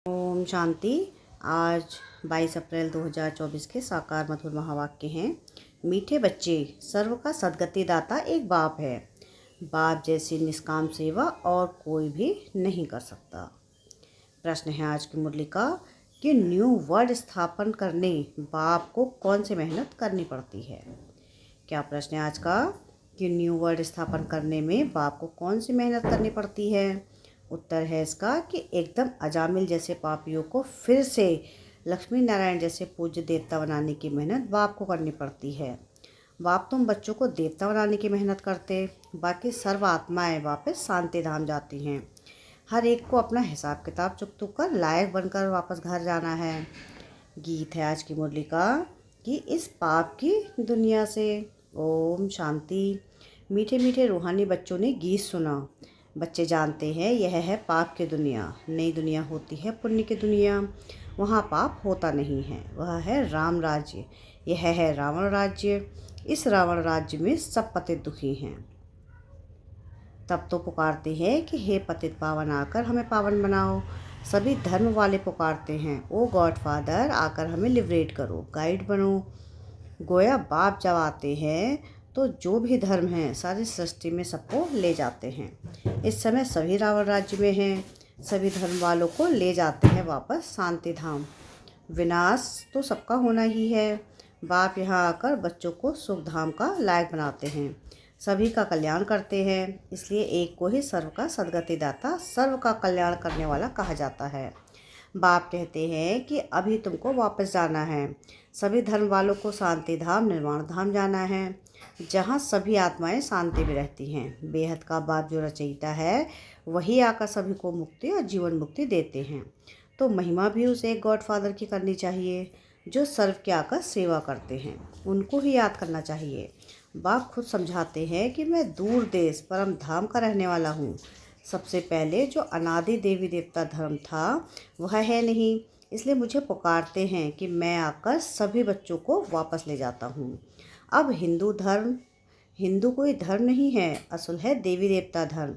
ओम शांति। आज 22 अप्रैल 2024 के साकार मधुर महावाक्य हैं। मीठे बच्चे, सर्व का सद्गति दाता एक बाप है। बाप जैसी निष्काम सेवा और कोई भी नहीं कर सकता। प्रश्न है आज की मुरली का कि न्यू वर्ड स्थापन करने बाप को कौन सी मेहनत करनी पड़ती है। क्या प्रश्न है आज का कि न्यू वर्ड स्थापन करने में बाप को कौन सी मेहनत करनी पड़ती है। उत्तर है इसका कि एकदम अजामिल जैसे पापियों को फिर से लक्ष्मी नारायण जैसे पूज्य देवता बनाने की मेहनत बाप को करनी पड़ती है। बाप तुम बच्चों को देवता बनाने की मेहनत करते, बाकी सर्व आत्माएं वापस शांति धाम जाती हैं। हर एक को अपना हिसाब किताब चुक कर लायक बनकर वापस घर जाना है। गीत है आज की मुरली का कि इस पाप की दुनिया से। ओम शांति। मीठे मीठे रूहानी बच्चों ने गीत सुना। बच्चे जानते हैं यह है पाप की दुनिया, नई दुनिया होती है पुण्य की दुनिया। वहाँ पाप होता नहीं है, वह है राम राज्य। यह है रावण राज्य। इस रावण राज्य में सब पतित दुखी हैं। तब तो पुकारते हैं कि हे पतित पावन आकर हमें पावन बनाओ। सभी धर्म वाले पुकारते हैं, ओ गॉड फादर आकर हमें लिबरेट करो, गाइड बनो। गोया बाप जब आते हैं तो जो भी धर्म हैं सारी सृष्टि में सबको ले जाते हैं। इस समय सभी रावण राज्य में हैं, सभी धर्म वालों को ले जाते हैं वापस शांति धाम। विनाश तो सबका होना ही है। बाप यहाँ आकर बच्चों को सुख धाम का लायक बनाते हैं, सभी का कल्याण करते हैं। इसलिए एक को ही सर्व का सद्गति दाता, सर्व का कल्याण करने वाला कहा जाता है। बाप कहते हैं कि अभी तुमको वापस जाना है। सभी धर्म वालों को शांति धाम निर्वाण धाम जाना है, जहाँ सभी आत्माएं शांति में रहती हैं। बेहद का बाप जो रचयिता है वही आकर सभी को मुक्ति और जीवन मुक्ति देते हैं। तो महिमा भी उस एक गॉड फादर की करनी चाहिए जो सर्व के आकर सेवा करते हैं, उनको ही याद करना चाहिए। बाप खुद समझाते हैं कि मैं दूर देश परम धाम का रहने वाला हूँ। सबसे पहले जो अनादि देवी देवता धर्म था वह है नहीं, इसलिए मुझे पुकारते हैं कि मैं आकर सभी बच्चों को वापस ले जाता हूँ। अब हिंदू कोई धर्म नहीं है, असल है देवी देवता धर्म,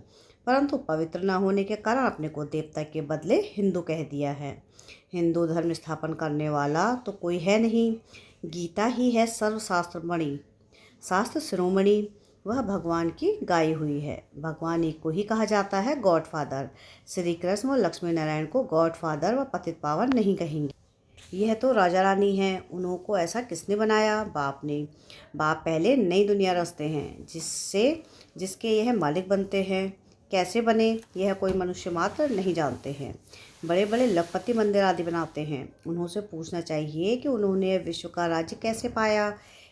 परंतु पवित्र न होने के कारण अपने को देवता के बदले हिंदू कह दिया है। हिंदू धर्म स्थापन करने वाला तो कोई है नहीं। गीता ही है सर्वशास्त्र मणि, शास्त्र शिरोमणि। वह भगवान की गाई हुई है। भगवान एक को ही कहा जाता है गॉड फादर। श्री कृष्ण व लक्ष्मी नारायण को गॉड फादर व पतित पावन नहीं कहेंगे। यह तो राजा रानी हैं, उन्हों को ऐसा किसने बनाया? बाप ने। बाप पहले नई दुनिया रचते हैं जिसके यह मालिक बनते हैं। कैसे बने यह कोई मनुष्य मात्र नहीं जानते हैं। बड़े बड़े लखपति मंदिर आदि बनाते हैं, उन्हों से पूछना चाहिए कि उन्होंने विश्व का राज्य कैसे पाया,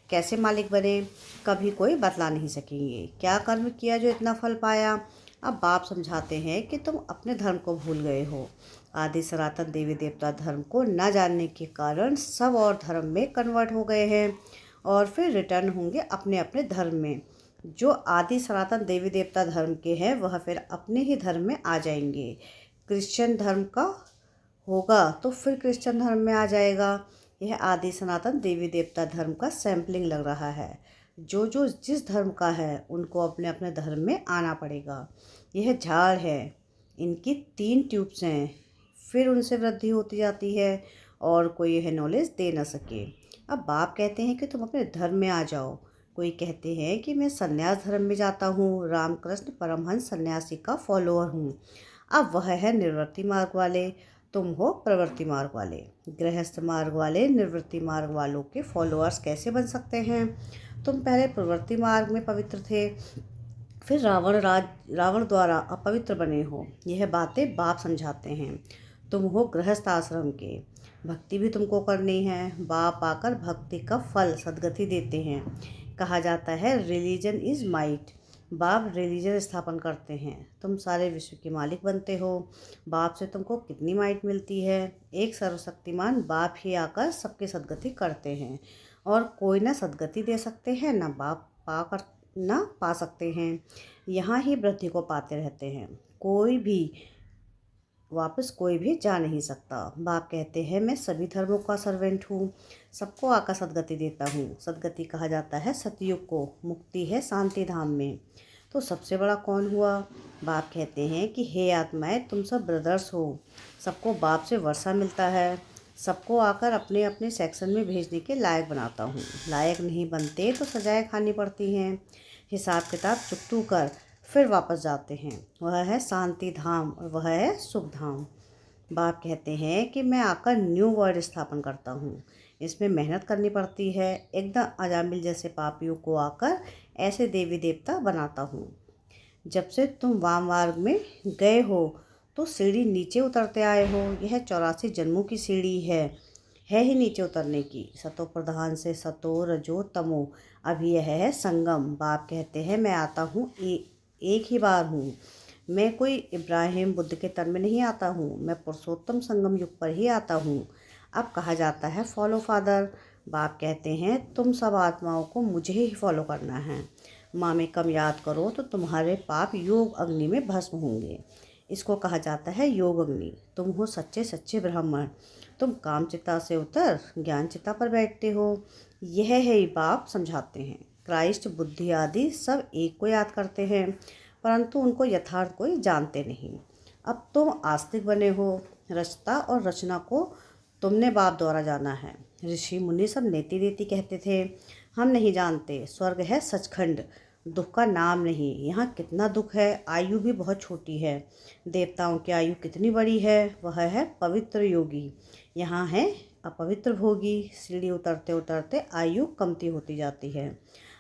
कैसे मालिक बने। कभी कोई बतला नहीं सकेंगे। क्या कर्म किया जो इतना फल पाया। अब बाप समझाते हैं कि तुम अपने धर्म को भूल गए हो। आदि सनातन देवी देवता धर्म को न जानने के कारण सब और धर्म में कन्वर्ट हो गए हैं और फिर रिटर्न होंगे अपने अपने धर्म में। जो आदि सनातन देवी देवता धर्म के हैं वह फिर अपने ही धर्म में आ जाएंगे। क्रिश्चियन धर्म का होगा तो फिर क्रिश्चियन धर्म में आ जाएगा। यह आदि सनातन देवी देवता धर्म का सैम्पलिंग लग रहा है। जो जिस धर्म का है उनको अपने अपने धर्म में आना पड़ेगा। यह झाड़ है, इनकी 3 ट्यूब्स हैं, फिर उनसे वृद्धि होती जाती है और कोई यह नॉलेज दे न सके। अब बाप कहते हैं कि तुम अपने धर्म में आ जाओ। कोई कहते हैं कि मैं संन्यास धर्म में जाता हूँ, रामकृष्ण परमहंस सन्यासी का फॉलोअर हूँ। अब वह है निवृत्ति मार्ग वाले, तुम हो प्रवृत्ति मार्ग वाले। गृहस्थ मार्ग वाले निवृत्ति मार्ग वालों के फॉलोअर्स कैसे बन सकते हैं? तुम पहले प्रवृत्ति मार्ग में पवित्र थे, फिर रावण द्वारा अपवित्र बने हो। यह बातें बाप समझाते हैं। तुम हो गृहस्थ आश्रम के, भक्ति भी तुमको करनी है। बाप आकर भक्ति का फल सद्गति देते हैं। कहा जाता है रिलीजन इज़ माइट। बाप रिलीजन स्थापन करते हैं, तुम सारे विश्व के मालिक बनते हो। बाप से तुमको कितनी माइट मिलती है? एक सर्वशक्तिमान बाप ही आकर सबकी सद्गति करते हैं और कोई ना सद्गति दे सकते हैं ना बाप पा सकते हैं। यहाँ ही वृद्धि को पाते रहते हैं, वापस कोई भी जा नहीं सकता। बाप कहते हैं मैं सभी धर्मों का सर्वेंट हूँ, सबको आकर सद्गति देता हूँ। सद्गति कहा जाता है सतयुग को, मुक्ति है शांति धाम में। तो सबसे बड़ा कौन हुआ? बाप कहते हैं कि हे आत्माएं, तुम सब ब्रदर्स हो, सबको बाप से वर्षा मिलता है, सबको आकर अपने अपने सेक्शन में भेजने के लायक बनाता हूँ। लायक नहीं बनते तो सजाएं खानी पड़ती हैं, हिसाब किताब चुकतू कर फिर वापस जाते हैं। वह है शांति धाम और वह है सुख धाम। बाप कहते हैं कि मैं आकर न्यू वर्ल्ड स्थापन करता हूँ, इसमें मेहनत करनी पड़ती है। एकदम अजामिल जैसे पापियों को आकर ऐसे देवी देवता बनाता हूँ। जब से तुम वाम मार्ग में गए हो तो सीढ़ी नीचे उतरते आए हो। यह 84 जन्मों की सीढ़ी है ही नीचे उतरने की। सतो प्रधान से सतो रजो तमो, अभी यह है संगम। बाप कहते हैं मैं आता हूँ, एक ही बार हूँ। मैं कोई इब्राहिम बुद्ध के तन में नहीं आता हूँ, मैं पुरुषोत्तम संगम युग पर ही आता हूँ। अब कहा जाता है फॉलो फादर। बाप कहते हैं तुम सब आत्माओं को मुझे ही फॉलो करना है। माँ में कम याद करो तो तुम्हारे पाप योग अग्नि में भस्म होंगे। इसको कहा जाता है योग अग्नि। तुम हो सच्चे सच्चे ब्राह्मण, तुम काम चिता से उतर ज्ञान चिता पर बैठते हो। यह है बाप समझाते हैं। क्राइस्ट बुद्धि आदि सब एक को याद करते हैं, परंतु उनको यथार्थ कोई जानते नहीं। अब तुम आस्तिक बने हो, रचता और रचना को तुमने बाप द्वारा जाना है। ऋषि मुनि सब नेति नेति कहते थे, हम नहीं जानते। स्वर्ग है सचखंड, दुख का नाम नहीं। यहाँ कितना दुख है, आयु भी बहुत छोटी है। देवताओं की आयु कितनी बड़ी है, वह है पवित्र योगी। यहाँ है अपवित्र भोगी। सीढ़ी उतरते उतरते आयु कमती होती जाती है,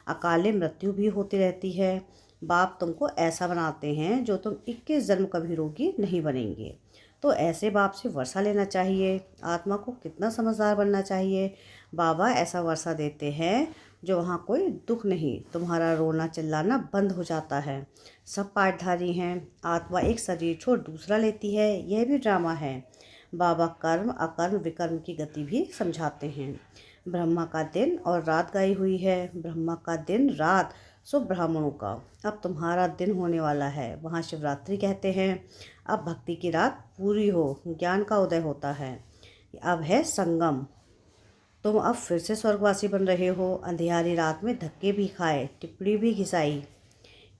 अकाले मृत्यु भी होती रहती है। बाप तुमको ऐसा बनाते हैं जो तुम 21 जन्म कभी रोगी नहीं बनेंगे। तो ऐसे बाप से वर्षा लेना चाहिए। आत्मा को कितना समझदार बनना चाहिए। बाबा ऐसा वर्षा देते हैं जो वहाँ कोई दुख नहीं, तुम्हारा रोना चिल्लाना बंद हो जाता है। सब पाठधारी हैं। आत्मा एक शरीर छोड़ दूसरा लेती है, यह भी ड्रामा है। बाबा कर्म अकर्म विकर्म की गति भी समझाते हैं। ब्रह्मा का दिन और रात गाई हुई है। ब्रह्मा का दिन रात सो ब्राह्मणों का। अब तुम्हारा दिन होने वाला है, वहाँ शिवरात्रि कहते हैं। अब भक्ति की रात पूरी हो, ज्ञान का उदय होता है। अब है संगम। तुम अब फिर से स्वर्गवासी बन रहे हो। अंधियारी रात में धक्के भी खाए, टिप्पणी भी घिसाई,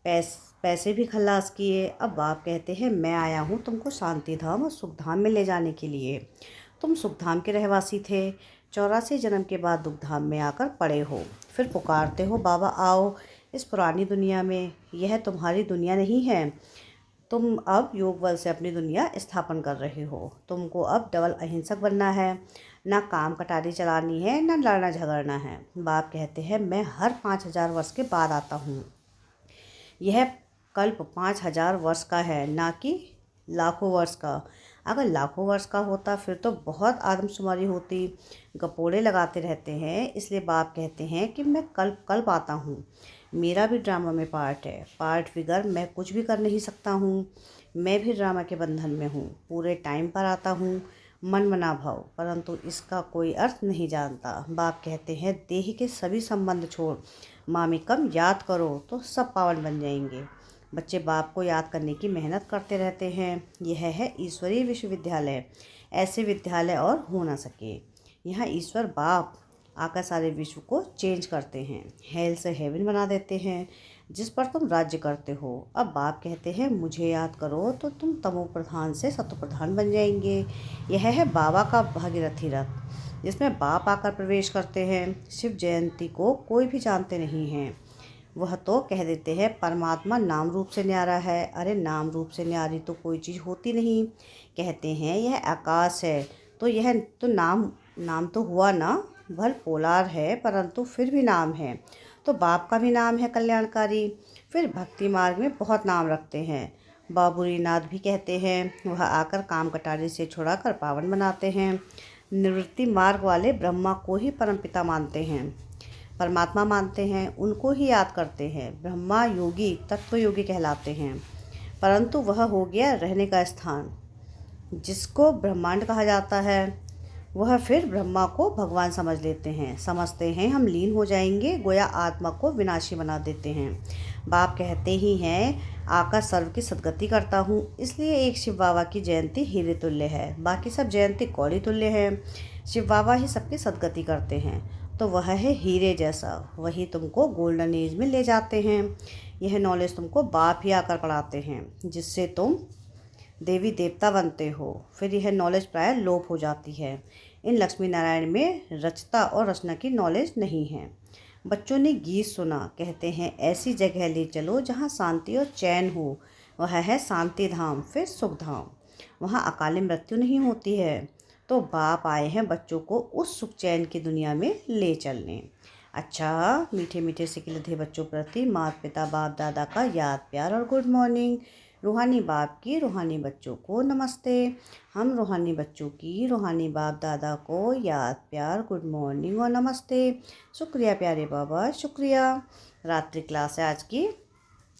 पैसे भी खल्लास किए। अब बाप कहते हैं मैं आया हूँ तुमको शांति धाम और सुख धाम में ले जाने के लिए। तुम सुख धाम के रहवासी थे, 84 जन्म के बाद दुख धाम में आकर पड़े हो। फिर पुकारते हो बाबा आओ इस पुरानी दुनिया में। यह तुम्हारी दुनिया नहीं है। तुम अब योग बल से अपनी दुनिया स्थापन कर रहे हो। तुमको अब डबल अहिंसक बनना है, ना काम कटारी चलानी है, ना लड़ना झगड़ना है। बाप कहते हैं मैं हर 5000 वर्ष के बाद आता हूँ। यह कल्प 5000 वर्ष का है, ना कि लाखों वर्ष का। अगर लाखों वर्ष का होता फिर तो बहुत आदमशुमारी होती। गपोड़े लगाते रहते हैं, इसलिए बाप कहते हैं कि मैं कल्प आता हूँ। मेरा भी ड्रामा में पार्ट है। पार्ट फिगर मैं कुछ भी कर नहीं सकता हूँ। मैं भी ड्रामा के बंधन में हूँ। पूरे टाइम पर आता हूँ, मन मना भाव, परंतु इसका कोई अर्थ नहीं जानता। बाप कहते हैं देह के सभी संबंध छोड़ मामी कम याद करो तो सब पावन बन जाएंगे। बच्चे बाप को याद करने की मेहनत करते रहते हैं। यह है ईश्वरीय विश्वविद्यालय। ऐसे विद्यालय और हो ना सके। यहाँ ईश्वर बाप आकर सारे विश्व को चेंज करते हैं, हेल से हेवन बना देते हैं, जिस पर तुम राज्य करते हो। अब बाप कहते हैं मुझे याद करो तो तुम तमो प्रधान से सतो प्रधान बन जाएंगे। यह है बाबा का भागीरथी रथ, जिसमें बाप आकर प्रवेश करते हैं। शिव जयंती को कोई भी जानते नहीं हैं। वह तो कह देते हैं परमात्मा नाम रूप से न्यारा है। अरे नाम रूप से न्यारी तो कोई चीज़ होती नहीं। कहते हैं यह आकाश है, तो यह तो नाम तो हुआ ना, भल पोलार है परंतु फिर भी नाम है। तो बाप का भी नाम है कल्याणकारी। फिर भक्ति मार्ग में बहुत नाम रखते हैं। बाबुरी नाथ भी कहते हैं, वह आकर काम कटारी से छुड़ाकर पावन बनाते हैं। निवृत्ति मार्ग वाले ब्रह्मा को ही परमपिता मानते हैं, परमात्मा मानते हैं, उनको ही याद करते हैं। ब्रह्मा योगी तत्व योगी कहलाते हैं, परंतु वह हो गया रहने का स्थान। जिसको ब्रह्मांड कहा जाता है वह फिर ब्रह्मा को भगवान समझ लेते हैं। समझते हैं हम लीन हो जाएंगे, गोया आत्मा को विनाशी बना देते हैं। बाप कहते ही हैं आकर सर्व की सदगति करता हूँ। इसलिए एक शिव बाबा की जयंती हीरे तुल्य है, बाकी सब जयंती कौड़ी तुल्य है। शिव बाबा ही सबकी सदगति करते हैं। तो वह है हीरे जैसा, वही तुमको गोल्डन एज में ले जाते हैं। यह नॉलेज तुमको बाप ही आकर पढ़ाते हैं, जिससे तुम देवी देवता बनते हो। फिर यह नॉलेज प्राय लोप हो जाती है। इन लक्ष्मी नारायण में रचता और रचना की नॉलेज नहीं है। बच्चों ने गीत सुना, कहते हैं ऐसी जगह ले चलो जहाँ शांति और चैन हो। वह है शांति धाम, फिर सुख धाम। वहाँ अकाली मृत्यु नहीं होती है। तो बाप आए हैं बच्चों को उस सुख चैन की दुनिया में ले चलने। अच्छा, मीठे मीठे से खिलते बच्चों प्रति माता पिता बाप दादा का याद प्यार और गुड मॉर्निंग। रूहानी बाप की रूहानी बच्चों को नमस्ते। हम रूहानी बच्चों की रूहानी बाप दादा को याद प्यार गुड मॉर्निंग और नमस्ते। शुक्रिया प्यारे बाबा, शुक्रिया। रात्रि क्लास है आज की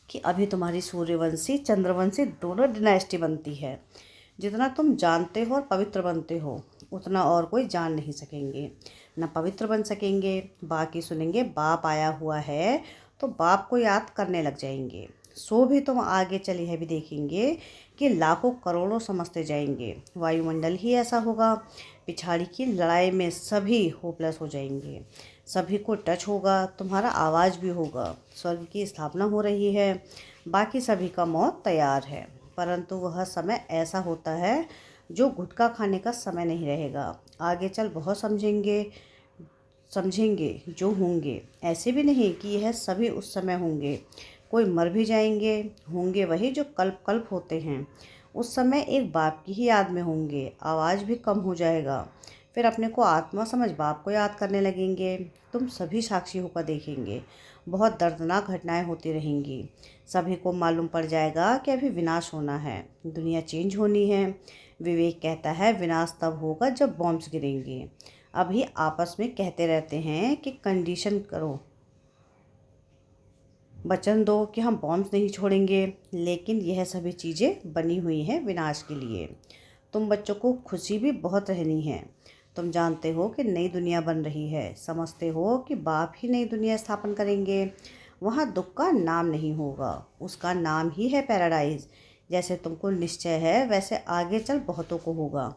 कि अभी तुम्हारी सूर्यवंशी चंद्रवंशी दोनों डिनाइस्टी बनती है। जितना तुम जानते हो और पवित्र बनते हो, उतना और कोई जान नहीं सकेंगे, न पवित्र बन सकेंगे। बाकी सुनेंगे बाप आया हुआ है तो बाप को याद करने लग जाएंगे। सो भी तुम आगे चली है भी देखेंगे कि लाखों करोड़ों समझते जाएंगे। वायुमंडल ही ऐसा होगा। पिछाड़ी की लड़ाई में सभी होपलेस हो जाएंगे, सभी को टच होगा, तुम्हारा आवाज़ भी होगा। स्वर्ग की स्थापना हो रही है, बाकी सभी का मौत तैयार है। परंतु वह समय ऐसा होता है जो गुटखा खाने का समय नहीं रहेगा। आगे चल बहुत समझेंगे जो होंगे। ऐसे भी नहीं कि यह सभी उस समय होंगे, कोई मर भी जाएंगे। होंगे वही जो कल्प कल्प होते हैं। उस समय एक बाप की ही याद में होंगे, आवाज़ भी कम हो जाएगा। फिर अपने को आत्मा समझ बाप को याद करने लगेंगे। तुम सभी साक्षी होकर देखेंगे, बहुत दर्दनाक घटनाएं होती रहेंगी। सभी को मालूम पड़ जाएगा कि अभी विनाश होना है, दुनिया चेंज होनी है। विवेक कहता है विनाश तब होगा जब बॉम्ब्स गिरेंगे। अभी आपस में कहते रहते हैं कि कंडीशन करो, वचन दो कि हम बॉम्ब्स नहीं छोड़ेंगे, लेकिन यह सभी चीज़ें बनी हुई हैं विनाश के लिए। तुम बच्चों को खुशी भी बहुत रहनी है। तुम जानते हो कि नई दुनिया बन रही है, समझते हो कि बाप ही नई दुनिया स्थापन करेंगे। वहाँ दुख का नाम नहीं होगा, उसका नाम ही है पैराडाइज। जैसे तुमको निश्चय है वैसे आगे चल बहुतों को होगा।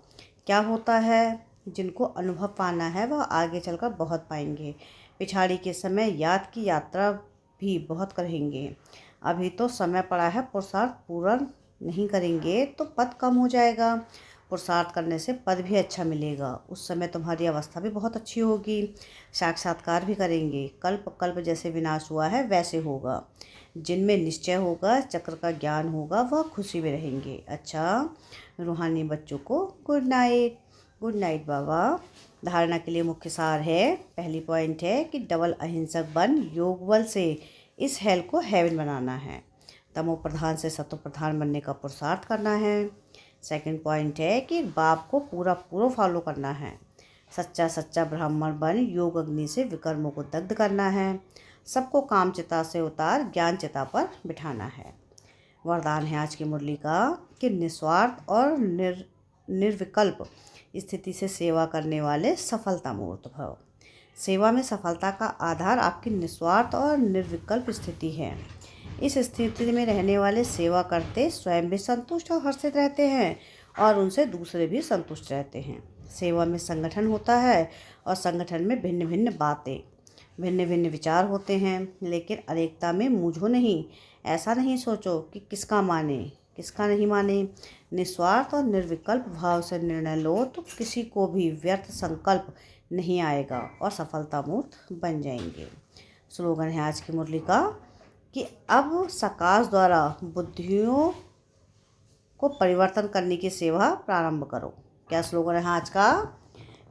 क्या होता है, जिनको अनुभव पाना है वह आगे चलकर बहुत पाएंगे। पिछाड़ी के समय याद की यात्रा भी बहुत करेंगे। अभी तो समय पड़ा है, पुरुषार्थ पूरा नहीं करेंगे तो पद कम हो जाएगा। पुरुषार्थ करने से पद भी अच्छा मिलेगा। उस समय तुम्हारी अवस्था भी बहुत अच्छी होगी, साक्षात्कार भी करेंगे। कल्प कल्प जैसे विनाश हुआ है वैसे होगा। जिनमें निश्चय होगा, चक्र का ज्ञान होगा, वह खुशी में रहेंगे। अच्छा, रूहानी बच्चों को गुड नाइट। गुड नाइट बाबा। धारणा के लिए मुख्य सार है, पहली पॉइंट है कि डबल अहिंसक बन योग बल से इस हेल को हेवन बनाना है। तमो प्रधान से सतो प्रधान बनने का पुरुषार्थ करना है। सेकंड पॉइंट है कि बाप को पूरा फॉलो करना है। सच्चा सच्चा ब्राह्मण बन योग अग्नि से विकर्मों को दग्ध करना है। सबको काम चिता से उतार ज्ञान चिता पर बिठाना है। वरदान है आज की मुरली का कि निस्वार्थ और निर्विकल्प स्थिति से सेवा करने वाले सफलता मूर्त भव। सेवा में सफलता का आधार आपकी निस्वार्थ और निर्विकल्प स्थिति है। इस स्थिति में रहने वाले सेवा करते स्वयं भी संतुष्ट और हर्षित रहते हैं और उनसे दूसरे भी संतुष्ट रहते हैं। सेवा में संगठन होता है और संगठन में भिन्न भिन्न बातें, भिन्न भिन्न विचार होते हैं, लेकिन अनेकता में मुझो नहीं। ऐसा नहीं सोचो कि किसका माने किसका नहीं माने। निस्वार्थ और निर्विकल्प भाव से निर्णय लो तो किसी को भी व्यर्थ संकल्प नहीं आएगा और सफलता मूर्त बन जाएंगे। स्लोगन है आज की मुरली का कि अब सकाश द्वारा बुद्धियों को परिवर्तन करने की सेवा प्रारंभ करो। क्या स्लोगन है आज का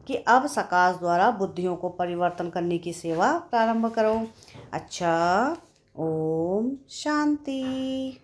कि अब सकाश द्वारा बुद्धियों को परिवर्तन करने की सेवा प्रारंभ करो। अच्छा, ओम शांति।